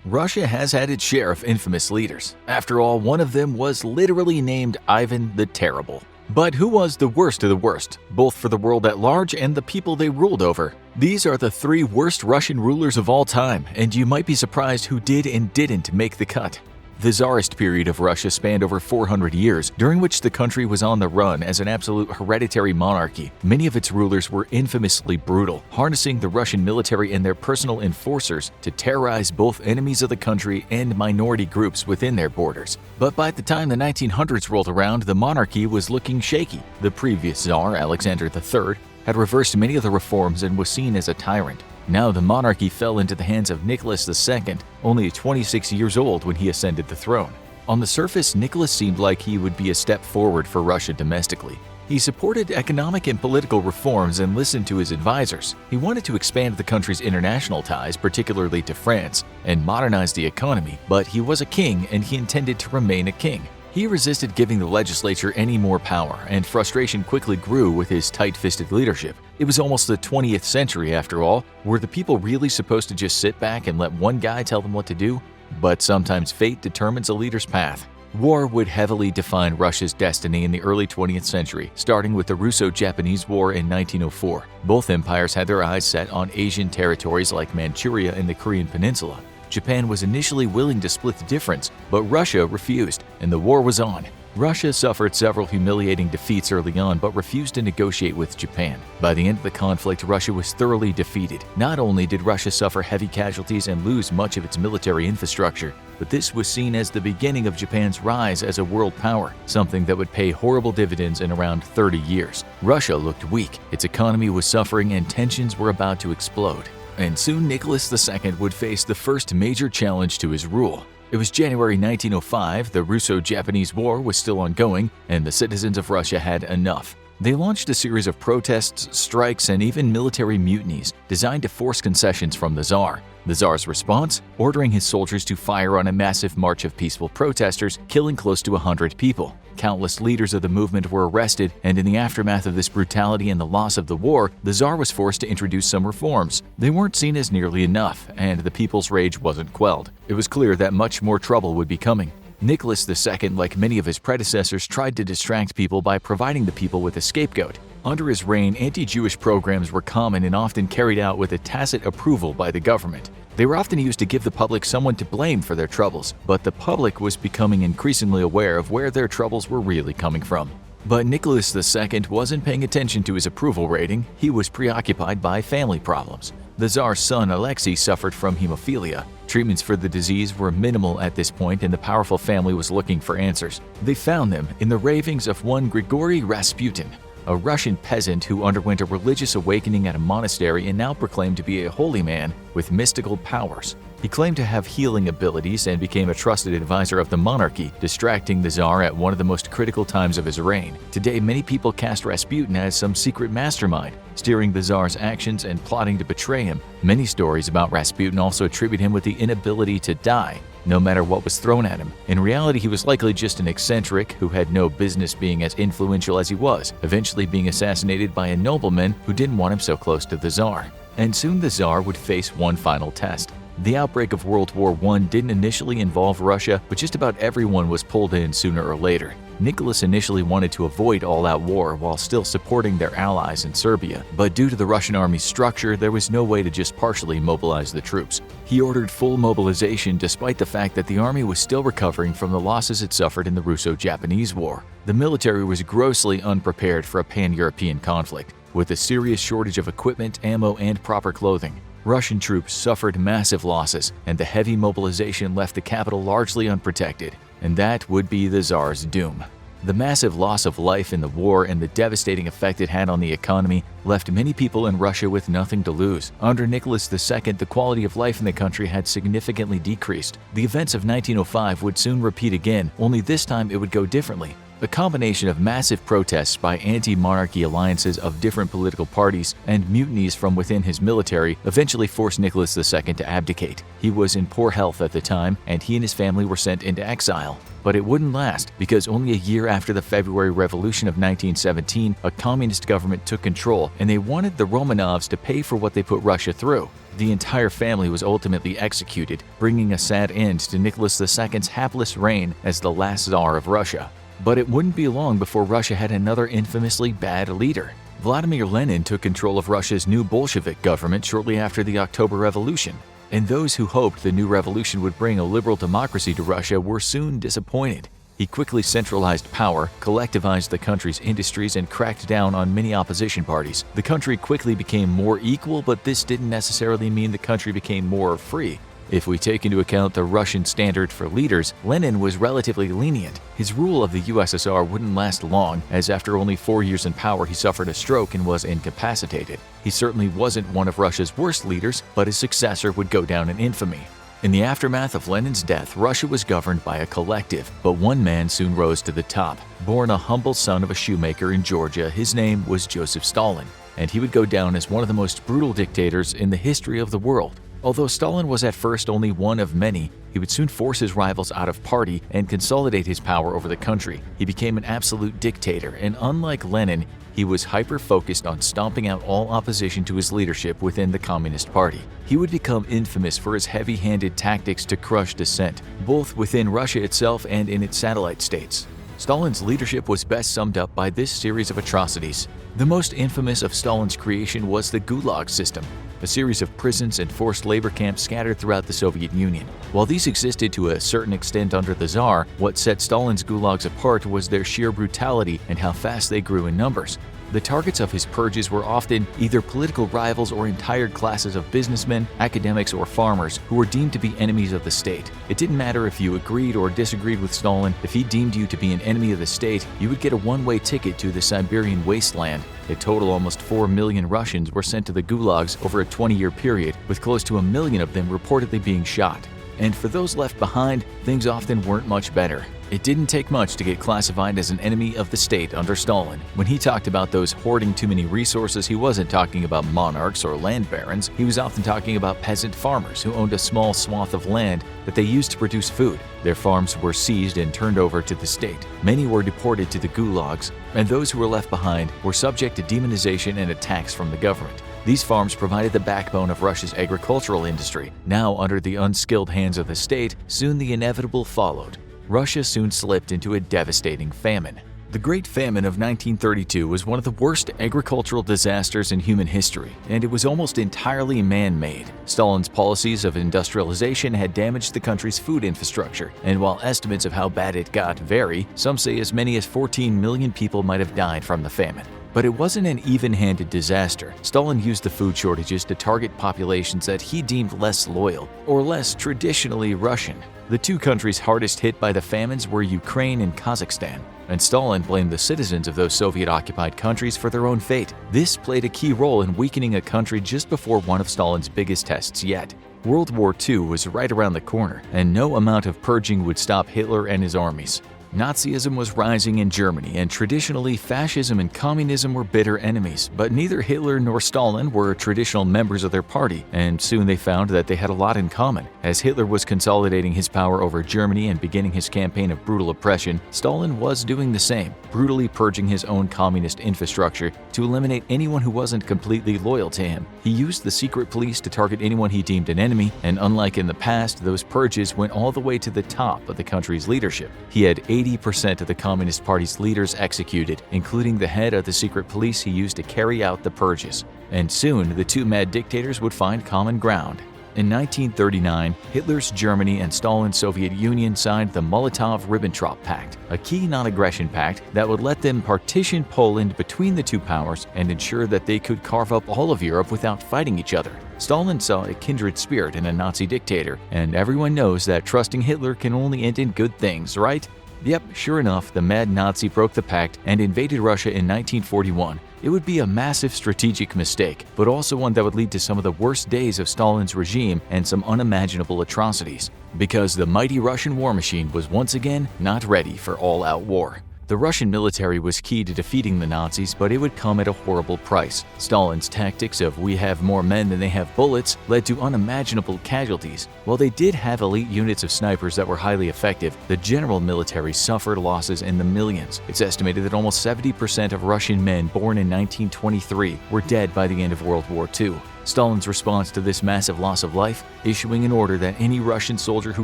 Russia has had its share of infamous leaders. After all, one of them was literally named Ivan the Terrible. But who was the worst of the worst, both for the world at large and the people they ruled over? These are the 3 worst Russian rulers of all time, and you might be surprised who did and didn't make the cut. The Tsarist period of Russia spanned over 400 years, during which the country was on the run as an absolute hereditary monarchy. Many of its rulers were infamously brutal, harnessing the Russian military and their personal enforcers to terrorize both enemies of the country and minority groups within their borders. But by the time the 1900s rolled around, the monarchy was looking shaky. The previous Tsar, Alexander III, had reversed many of the reforms and was seen as a tyrant. Now the monarchy fell into the hands of Nicholas II, only 26 years old when he ascended the throne. On the surface, Nicholas seemed like he would be a step forward for Russia domestically. He supported economic and political reforms and listened to his advisors. He wanted to expand the country's international ties, particularly to France, and modernize the economy, but he was a king and he intended to remain a king. He resisted giving the legislature any more power, and frustration quickly grew with his tight-fisted leadership. It was almost the 20th century after all. Were the people really supposed to just sit back and let one guy tell them what to do? But sometimes fate determines a leader's path. War would heavily define Russia's destiny in the early 20th century, starting with the Russo-Japanese War in 1904. Both empires had their eyes set on Asian territories like Manchuria and the Korean Peninsula. Japan was initially willing to split the difference, but Russia refused, and the war was on. Russia suffered several humiliating defeats early on but refused to negotiate with Japan. By the end of the conflict, Russia was thoroughly defeated. Not only did Russia suffer heavy casualties and lose much of its military infrastructure, but this was seen as the beginning of Japan's rise as a world power, something that would pay horrible dividends in around 30 years. Russia looked weak, its economy was suffering, and tensions were about to explode. And soon Nicholas II would face the first major challenge to his rule. It was January 1905, the Russo-Japanese War was still ongoing, and the citizens of Russia had enough. They launched a series of protests, strikes, and even military mutinies designed to force concessions from the Tsar. The Tsar's response? Ordering his soldiers to fire on a massive march of peaceful protesters, killing close to 100 people. Countless leaders of the movement were arrested, and in the aftermath of this brutality and the loss of the war, the Tsar was forced to introduce some reforms. They weren't seen as nearly enough, and the people's rage wasn't quelled. It was clear that much more trouble would be coming. Nicholas II, like many of his predecessors, tried to distract people by providing the people with a scapegoat. Under his reign, anti-Jewish programs were common and often carried out with a tacit approval by the government. They were often used to give the public someone to blame for their troubles, but the public was becoming increasingly aware of where their troubles were really coming from. But Nicholas II wasn't paying attention to his approval rating. He was preoccupied by family problems. The Tsar's son Alexei suffered from hemophilia. Treatments for the disease were minimal at this point, and the powerful family was looking for answers. They found them in the ravings of one Grigory Rasputin, a Russian peasant who underwent a religious awakening at a monastery and now proclaimed to be a holy man with mystical powers. He claimed to have healing abilities and became a trusted advisor of the monarchy, distracting the Tsar at one of the most critical times of his reign. Today, many people cast Rasputin as some secret mastermind, steering the Tsar's actions and plotting to betray him. Many stories about Rasputin also attribute him with the inability to die, no matter what was thrown at him. In reality, he was likely just an eccentric who had no business being as influential as he was, eventually being assassinated by a nobleman who didn't want him so close to the Tsar. And soon the Tsar would face one final test. The outbreak of World War I didn't initially involve Russia, but just about everyone was pulled in sooner or later. Nicholas initially wanted to avoid all-out war while still supporting their allies in Serbia, but due to the Russian army's structure, there was no way to just partially mobilize the troops. He ordered full mobilization despite the fact that the army was still recovering from the losses it suffered in the Russo-Japanese War. The military was grossly unprepared for a pan-European conflict, with a serious shortage of equipment, ammo, and proper clothing. Russian troops suffered massive losses, and the heavy mobilization left the capital largely unprotected, and that would be the Tsar's doom. The massive loss of life in the war and the devastating effect it had on the economy left many people in Russia with nothing to lose. Under Nicholas II, the quality of life in the country had significantly decreased. The events of 1905 would soon repeat again, only this time it would go differently. A combination of massive protests by anti-monarchy alliances of different political parties and mutinies from within his military eventually forced Nicholas II to abdicate. He was in poor health at the time, and he and his family were sent into exile. But it wouldn't last, because only a year after the February Revolution of 1917, a communist government took control, and they wanted the Romanovs to pay for what they put Russia through. The entire family was ultimately executed, bringing a sad end to Nicholas II's hapless reign as the last Tsar of Russia. But it wouldn't be long before Russia had another infamously bad leader. Vladimir Lenin took control of Russia's new Bolshevik government shortly after the October Revolution, and those who hoped the new revolution would bring a liberal democracy to Russia were soon disappointed. He quickly centralized power, collectivized the country's industries, and cracked down on many opposition parties. The country quickly became more equal, but this didn't necessarily mean the country became more free. If we take into account the Russian standard for leaders, Lenin was relatively lenient. His rule of the USSR wouldn't last long, as after only 4 years in power he suffered a stroke and was incapacitated. He certainly wasn't one of Russia's worst leaders, but his successor would go down in infamy. In the aftermath of Lenin's death, Russia was governed by a collective, but one man soon rose to the top. Born a humble son of a shoemaker in Georgia, his name was Joseph Stalin, and he would go down as one of the most brutal dictators in the history of the world. Although Stalin was at first only one of many, he would soon force his rivals out of party and consolidate his power over the country. He became an absolute dictator, and unlike Lenin, he was hyper-focused on stomping out all opposition to his leadership within the Communist Party. He would become infamous for his heavy-handed tactics to crush dissent, both within Russia itself and in its satellite states. Stalin's leadership was best summed up by this series of atrocities. The most infamous of Stalin's creation was the Gulag system, a series of prisons and forced labor camps scattered throughout the Soviet Union. While these existed to a certain extent under the Tsar, what set Stalin's gulags apart was their sheer brutality and how fast they grew in numbers. The targets of his purges were often either political rivals or entire classes of businessmen, academics, or farmers who were deemed to be enemies of the state. It didn't matter if you agreed or disagreed with Stalin. If he deemed you to be an enemy of the state, you would get a one-way ticket to the Siberian wasteland. In total, almost 4 million Russians were sent to the gulags over a 20-year period, with close to 1 million of them reportedly being shot. And for those left behind, things often weren't much better. It didn't take much to get classified as an enemy of the state under Stalin. When he talked about those hoarding too many resources, he wasn't talking about monarchs or land barons. He was often talking about peasant farmers who owned a small swath of land that they used to produce food. Their farms were seized and turned over to the state. Many were deported to the gulags, and those who were left behind were subject to demonization and attacks from the government. These farms provided the backbone of Russia's agricultural industry. Now under the unskilled hands of the state, soon the inevitable followed. Russia soon slipped into a devastating famine. The Great Famine of 1932 was one of the worst agricultural disasters in human history, and it was almost entirely man-made. Stalin's policies of industrialization had damaged the country's food infrastructure, and while estimates of how bad it got vary, some say as many as 14 million people might have died from the famine. But it wasn't an even-handed disaster. Stalin used the food shortages to target populations that he deemed less loyal or less traditionally Russian. The two countries hardest hit by the famines were Ukraine and Kazakhstan, and Stalin blamed the citizens of those Soviet-occupied countries for their own fate. This played a key role in weakening a country just before one of Stalin's biggest tests yet. World War II was right around the corner, and no amount of purging would stop Hitler and his armies. Nazism was rising in Germany, and traditionally fascism and communism were bitter enemies, but neither Hitler nor Stalin were traditional members of their party, and soon they found that they had a lot in common. As Hitler was consolidating his power over Germany and beginning his campaign of brutal oppression, Stalin was doing the same, brutally purging his own communist infrastructure to eliminate anyone who wasn't completely loyal to him. He used the secret police to target anyone he deemed an enemy, and unlike in the past, those purges went all the way to the top of the country's leadership. He had 80% of the Communist Party's leaders executed, including the head of the secret police he used to carry out the purges. And soon, the two mad dictators would find common ground. In 1939, Hitler's Germany and Stalin's Soviet Union signed the Molotov-Ribbentrop Pact, a key non-aggression pact that would let them partition Poland between the two powers and ensure that they could carve up all of Europe without fighting each other. Stalin saw a kindred spirit in a Nazi dictator, and everyone knows that trusting Hitler can only end in good things, right? Yep, sure enough, the mad Nazi broke the pact and invaded Russia in 1941. It would be a massive strategic mistake, but also one that would lead to some of the worst days of Stalin's regime and some unimaginable atrocities, because the mighty Russian war machine was once again not ready for all-out war. The Russian military was key to defeating the Nazis, but it would come at a horrible price. Stalin's tactics of "we have more men than they have bullets" led to unimaginable casualties. While they did have elite units of snipers that were highly effective, the general military suffered losses in the millions. It's estimated that almost 70% of Russian men born in 1923 were dead by the end of World War II. Stalin's response to this massive loss of life, issuing an order that any Russian soldier who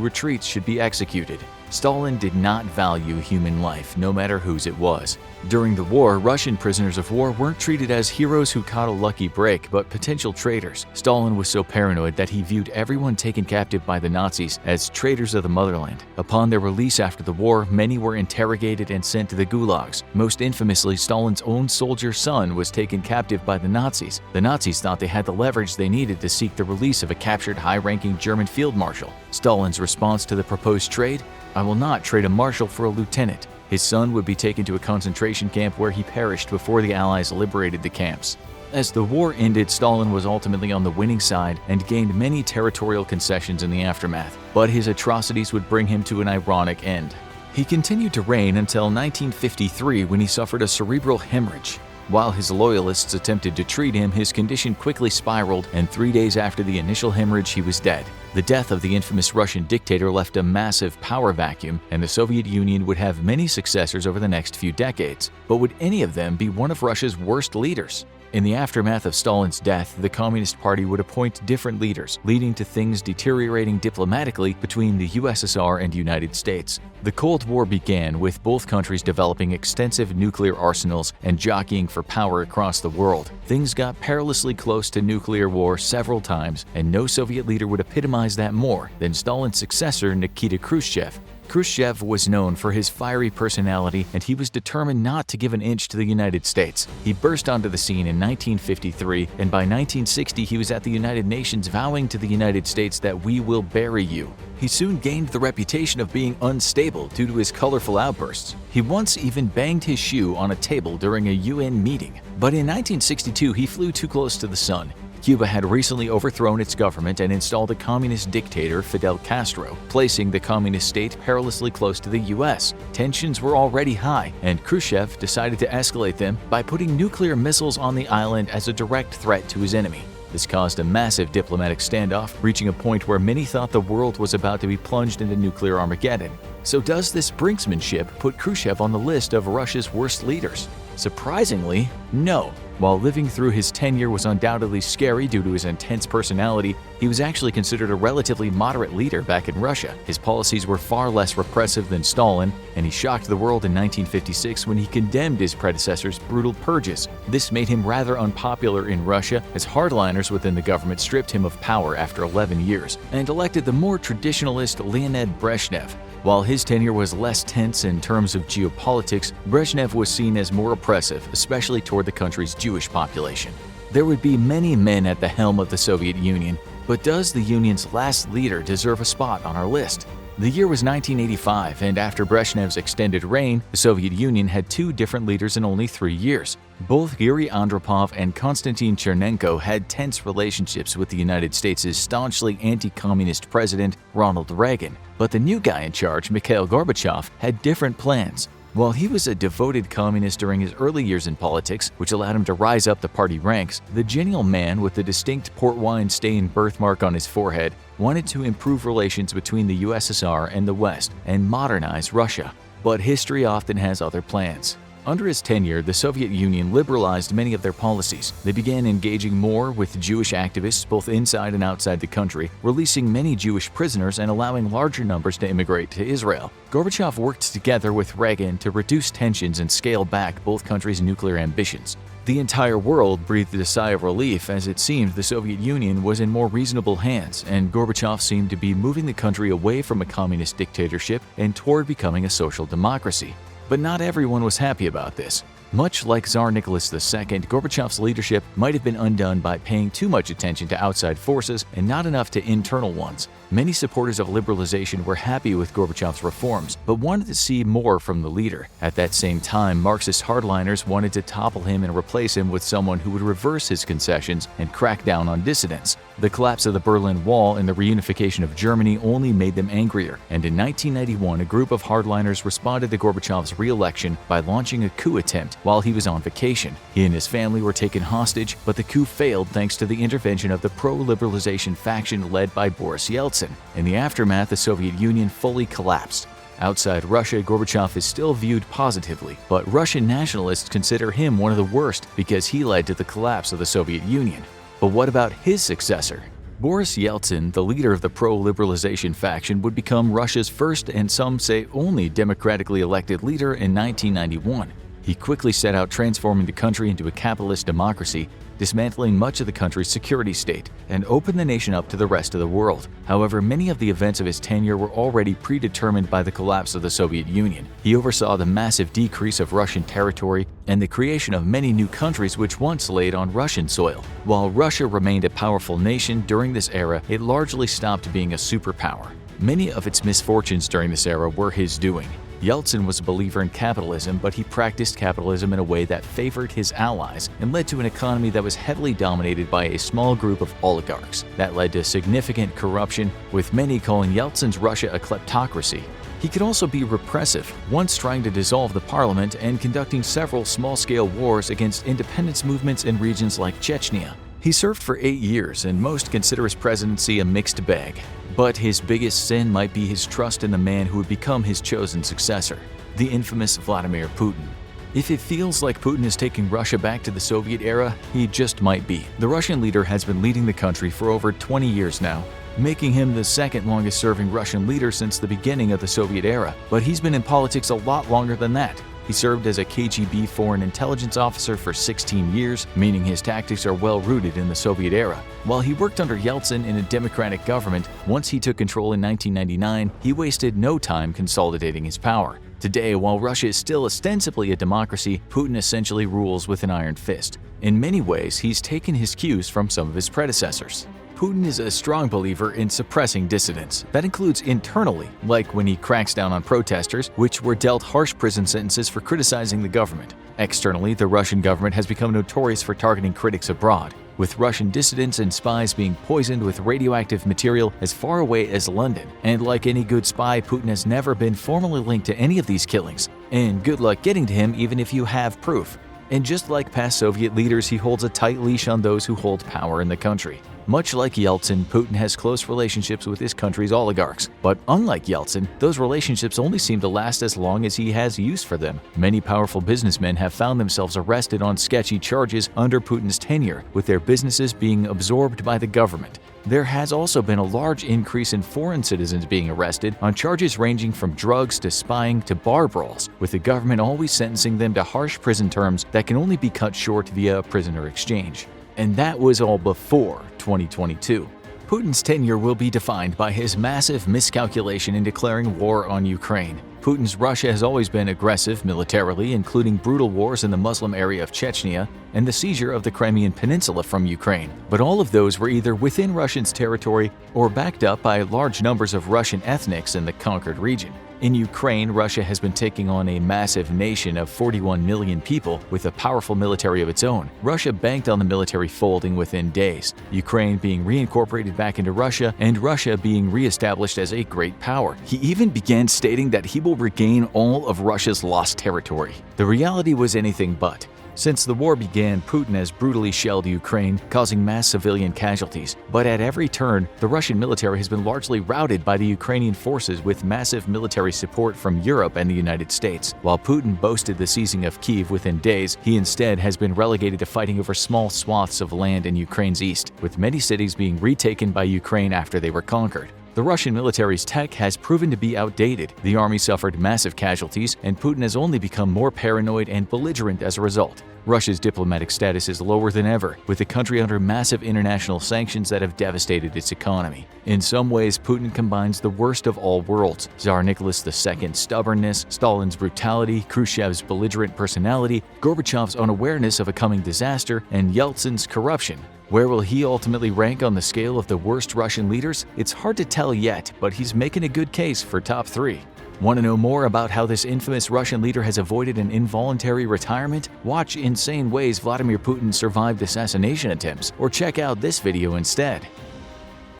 retreats should be executed. Stalin did not value human life, no matter whose it was. During the war, Russian prisoners of war weren't treated as heroes who caught a lucky break, but potential traitors. Stalin was so paranoid that he viewed everyone taken captive by the Nazis as traitors of the motherland. Upon their release after the war, many were interrogated and sent to the gulags. Most infamously, Stalin's own soldier son was taken captive by the Nazis. The Nazis thought they had the leverage they needed to seek the release of a captured high-ranking German field marshal. Stalin's response to the proposed trade? "I will not trade a marshal for a lieutenant." His son would be taken to a concentration camp where he perished before the Allies liberated the camps. As the war ended, Stalin was ultimately on the winning side and gained many territorial concessions in the aftermath, but his atrocities would bring him to an ironic end. He continued to reign until 1953 when he suffered a cerebral hemorrhage. While his loyalists attempted to treat him, his condition quickly spiraled, and 3 days after the initial hemorrhage, he was dead. The death of the infamous Russian dictator left a massive power vacuum, and the Soviet Union would have many successors over the next few decades. But would any of them be one of Russia's worst leaders? In the aftermath of Stalin's death, the Communist Party would appoint different leaders, leading to things deteriorating diplomatically between the USSR and United States. The Cold War began with both countries developing extensive nuclear arsenals and jockeying for power across the world. Things got perilously close to nuclear war several times, and no Soviet leader would epitomize that more than Stalin's successor, Nikita Khrushchev. Khrushchev was known for his fiery personality, and he was determined not to give an inch to the United States. He burst onto the scene in 1953, and by 1960 he was at the United Nations vowing to the United States that "we will bury you." He soon gained the reputation of being unstable due to his colorful outbursts. He once even banged his shoe on a table during a UN meeting. But in 1962 he flew too close to the sun. Cuba had recently overthrown its government and installed a communist dictator, Fidel Castro, placing the communist state perilously close to the US. Tensions were already high, and Khrushchev decided to escalate them by putting nuclear missiles on the island as a direct threat to his enemy. This caused a massive diplomatic standoff, reaching a point where many thought the world was about to be plunged into nuclear Armageddon. So does this brinksmanship put Khrushchev on the list of Russia's worst leaders? Surprisingly, no. While living through his tenure was undoubtedly scary due to his intense personality, he was actually considered a relatively moderate leader back in Russia. His policies were far less repressive than Stalin, and he shocked the world in 1956 when he condemned his predecessor's brutal purges. This made him rather unpopular in Russia, as hardliners within the government stripped him of power after 11 years and elected the more traditionalist Leonid Brezhnev. While his tenure was less tense in terms of geopolitics, Brezhnev was seen as more oppressive, especially toward the country's Jewish population. There would be many men at the helm of the Soviet Union, but does the Union's last leader deserve a spot on our list? The year was 1985, and after Brezhnev's extended reign, the Soviet Union had two different leaders in only 3 years. Both Yuri Andropov and Konstantin Chernenko had tense relationships with the United States' staunchly anti-communist president, Ronald Reagan. But the new guy in charge, Mikhail Gorbachev, had different plans. While he was a devoted communist during his early years in politics, which allowed him to rise up the party ranks, the genial man with the distinct port wine stained birthmark on his forehead wanted to improve relations between the USSR and the West and modernize Russia. But history often has other plans. Under his tenure, the Soviet Union liberalized many of their policies. They began engaging more with Jewish activists both inside and outside the country, releasing many Jewish prisoners and allowing larger numbers to immigrate to Israel. Gorbachev worked together with Reagan to reduce tensions and scale back both countries' nuclear ambitions. The entire world breathed a sigh of relief as it seemed the Soviet Union was in more reasonable hands, and Gorbachev seemed to be moving the country away from a communist dictatorship and toward becoming a social democracy. But not everyone was happy about this. Much like Tsar Nicholas II, Gorbachev's leadership might have been undone by paying too much attention to outside forces and not enough to internal ones. Many supporters of liberalization were happy with Gorbachev's reforms, but wanted to see more from the leader. At that same time, Marxist hardliners wanted to topple him and replace him with someone who would reverse his concessions and crack down on dissidents. The collapse of the Berlin Wall and the reunification of Germany only made them angrier, and in 1991 a group of hardliners responded to Gorbachev's re-election by launching a coup attempt while he was on vacation. He and his family were taken hostage, but the coup failed thanks to the intervention of the pro-liberalization faction led by Boris Yeltsin. In the aftermath, the Soviet Union fully collapsed. Outside Russia, Gorbachev is still viewed positively, but Russian nationalists consider him one of the worst because he led to the collapse of the Soviet Union. But what about his successor? Boris Yeltsin, the leader of the pro-liberalization faction, would become Russia's first and some say only democratically elected leader in 1991. He quickly set out transforming the country into a capitalist democracy, dismantling much of the country's security state, and opened the nation up to the rest of the world. However, many of the events of his tenure were already predetermined by the collapse of the Soviet Union. He oversaw the massive decrease of Russian territory and the creation of many new countries which once laid on Russian soil. While Russia remained a powerful nation during this era, it largely stopped being a superpower. Many of its misfortunes during this era were his doing. Yeltsin was a believer in capitalism, but he practiced capitalism in a way that favored his allies and led to an economy that was heavily dominated by a small group of oligarchs. That led to significant corruption, with many calling Yeltsin's Russia a kleptocracy. He could also be repressive, once trying to dissolve the parliament and conducting several small-scale wars against independence movements in regions like Chechnya. He served for 8 years, and most consider his presidency a mixed bag. But his biggest sin might be his trust in the man who would become his chosen successor, the infamous Vladimir Putin. If it feels like Putin is taking Russia back to the Soviet era, he just might be. The Russian leader has been leading the country for over 20 years now, making him the second longest-serving Russian leader since the beginning of the Soviet era. But he's been in politics a lot longer than that. He served as a KGB foreign intelligence officer for 16 years, meaning his tactics are well rooted in the Soviet era. While he worked under Yeltsin in a democratic government, once he took control in 1999, he wasted no time consolidating his power. Today, while Russia is still ostensibly a democracy, Putin essentially rules with an iron fist. In many ways, he's taken his cues from some of his predecessors. Putin is a strong believer in suppressing dissidents. That includes internally, like when he cracks down on protesters, which were dealt harsh prison sentences for criticizing the government. Externally, the Russian government has become notorious for targeting critics abroad, with Russian dissidents and spies being poisoned with radioactive material as far away as London. And like any good spy, Putin has never been formally linked to any of these killings. And good luck getting to him even if you have proof. And just like past Soviet leaders, he holds a tight leash on those who hold power in the country. Much like Yeltsin, Putin has close relationships with his country's oligarchs. But unlike Yeltsin, those relationships only seem to last as long as he has use for them. Many powerful businessmen have found themselves arrested on sketchy charges under Putin's tenure, with their businesses being absorbed by the government. There has also been a large increase in foreign citizens being arrested on charges ranging from drugs to spying to bar brawls, with the government always sentencing them to harsh prison terms that can only be cut short via a prisoner exchange. And that was all before 2022. Putin's tenure will be defined by his massive miscalculation in declaring war on Ukraine. Putin's Russia has always been aggressive militarily, including brutal wars in the Muslim area of Chechnya and the seizure of the Crimean Peninsula from Ukraine. But all of those were either within Russia's territory or backed up by large numbers of Russian ethnics in the conquered region. In Ukraine, Russia has been taking on a massive nation of 41 million people with a powerful military of its own. Russia banked on the military folding within days, Ukraine being reincorporated back into Russia and Russia being reestablished as a great power. He even began stating that he will regain all of Russia's lost territory. The reality was anything but. Since the war began, Putin has brutally shelled Ukraine, causing mass civilian casualties. But at every turn, the Russian military has been largely routed by the Ukrainian forces with massive military support from Europe and the United States. While Putin boasted the seizing of Kyiv within days, he instead has been relegated to fighting over small swaths of land in Ukraine's east, with many cities being retaken by Ukraine after they were conquered. The Russian military's tech has proven to be outdated, the army suffered massive casualties, and Putin has only become more paranoid and belligerent as a result. Russia's diplomatic status is lower than ever, with the country under massive international sanctions that have devastated its economy. In some ways, Putin combines the worst of all worlds: Tsar Nicholas II's stubbornness, Stalin's brutality, Khrushchev's belligerent personality, Gorbachev's unawareness of a coming disaster, and Yeltsin's corruption. Where will he ultimately rank on the scale of the worst Russian leaders? It's hard to tell yet, but he's making a good case for top 3. Want to know more about how this infamous Russian leader has avoided an involuntary retirement? Watch Insane Ways Vladimir Putin Survived Assassination Attempts, or check out this video instead.